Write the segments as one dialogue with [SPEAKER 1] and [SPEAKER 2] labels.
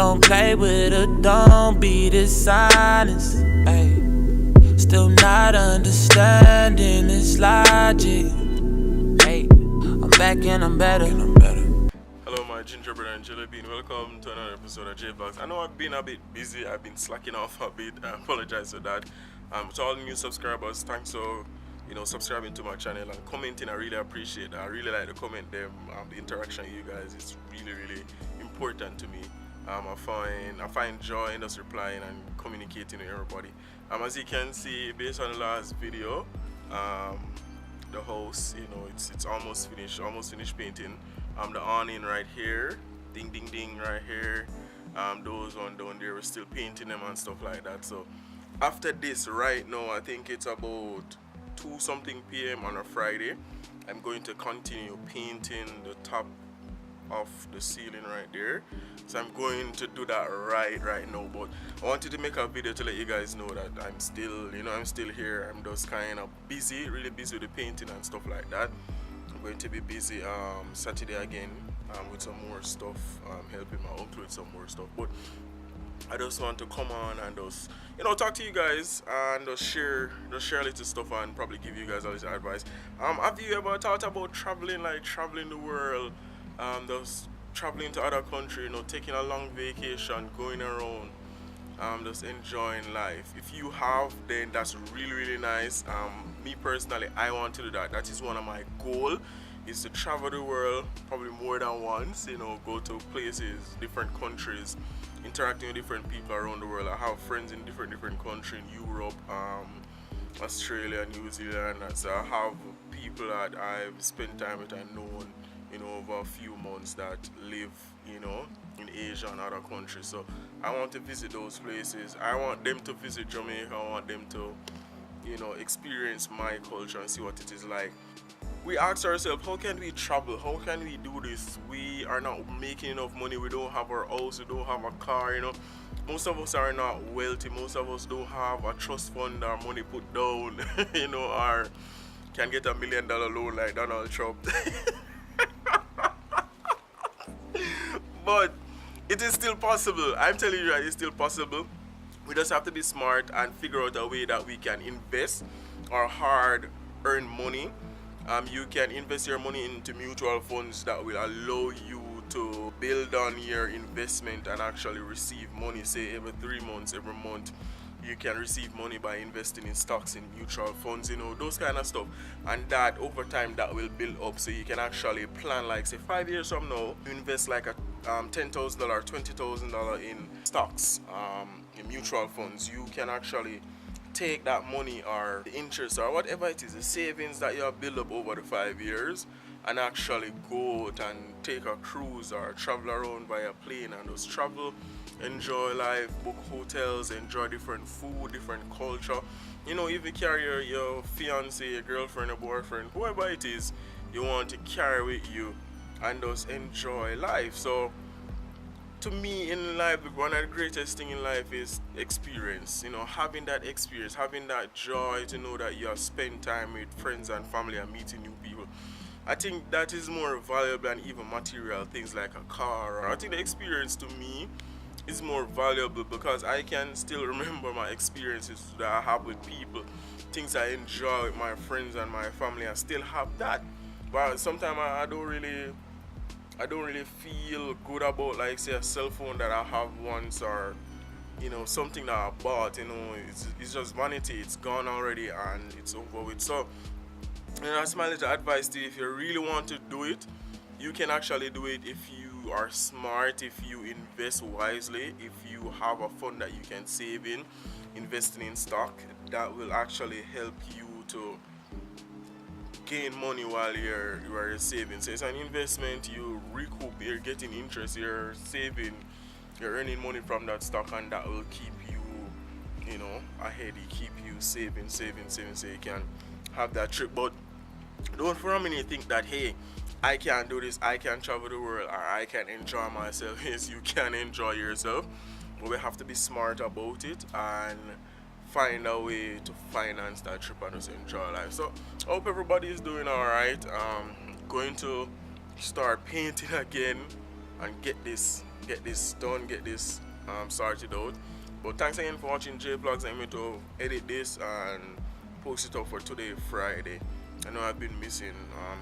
[SPEAKER 1] Don't play with her, don't be dishonest. Ay. Still not understanding this logic. Hey, I'm back and I'm better.
[SPEAKER 2] Hello my gingerbread and jelly bean, welcome to another episode of JVLOGS. I know I've been a bit busy, I've been slacking off a bit, I apologize for that. To all new subscribers, thanks for subscribing to my channel and commenting. I really appreciate that. I really like the comment them, the interaction with you guys is really important to me. I find joy in just replying and communicating with everybody. As you can see, based on the last video, the house, it's almost finished painting. The awning right here, ding right here, those one down there, we're still painting them and stuff like that. So after this, right now, I think it's about 2-something p.m. on a Friday, I'm going to continue painting the top of the ceiling right there. So I'm going to do that right now, but I wanted to make a video to let you guys know that I'm still here. I'm just kind of busy, really busy with the painting and stuff like that. I'm going to be busy Saturday again with some more stuff, helping my uncle with some more stuff. But I just want to come on and just talk to you guys and just share a little stuff and probably give you guys a little advice. Have you ever thought about traveling the world, just traveling to other country, taking a long vacation, going around, just enjoying life? If you have, then that's really nice. Me personally, I want to do that. That is one of my goals, is to travel the world probably more than once, go to places, different countries, interacting with different people around the world. I have friends in different countries in Europe, Australia, New Zealand, and so I have people that I've spent time with and known over a few months that live in Asia and other countries. So I want to visit those places. I want them to visit Jamaica. I want them to experience my culture and see what it is like. We ask ourselves, how can we travel? How can we do this? We are not making enough money. We don't have our house. We don't have a car. Most of us are not wealthy. Most of us don't have a trust fund or money put down. Or can get $1 million loan like Donald Trump. But it is still possible. I'm telling you that it's still possible. We just have to be smart and figure out a way that we can invest our hard-earned money. You can invest your money into mutual funds that will allow you to build on your investment and actually receive money, say every 3 months, every month. You can receive money by investing in stocks, in mutual funds, those kind of stuff. And that over time, that will build up. So you can actually plan, like say 5 years from now, you invest like a $10,000, $20,000 in stocks, in mutual funds. You can actually take that money or the interest or whatever it is, the savings that you have built up over the 5 years, and actually go out and take a cruise or travel around by a plane and just travel, enjoy life, book hotels, enjoy different food, different culture. If you carry your fiance, your girlfriend, or boyfriend, whoever it is, you want to carry with you and just enjoy life. So to me, in life, one of the greatest things in life is experience. Having that experience, having that joy to know that you have spent time with friends and family and meeting new people. I think that is more valuable than even material things like a car. I think the experience to me is more valuable because I can still remember my experiences that I have with people, things I enjoy with my friends and my family. I still have that, but sometimes I don't really feel good about, like, say, a cell phone that I have once, or something that I bought. It's just vanity. It's gone already and it's over with. So that's my little advice to you. If you really want to do it, you can actually do it if you are smart, if you invest wisely, if you have a fund that you can save in, investing in stock. That will actually help you to gain money while you're saving. So it's an investment. You recoup, you're getting interest, you're saving, you're earning money from that stock, and that will keep you ahead. It keep you saving so you can have that trip. But don't for a minute think that, hey, I can do this, I can travel the world, or I can enjoy myself. Yes, you can enjoy yourself, but we have to be smart about it and find a way to finance that trip and just enjoy life. So I hope everybody is doing alright. Going to start painting again and get this get this done, get this sorted out. But thanks again for watching JVLOGS. I'm going to edit this and post it up for today, Friday. I know I've been missing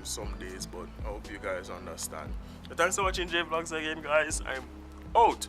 [SPEAKER 2] some days, but I hope you guys understand. But thanks for watching JVLOGS again, guys. I'm out.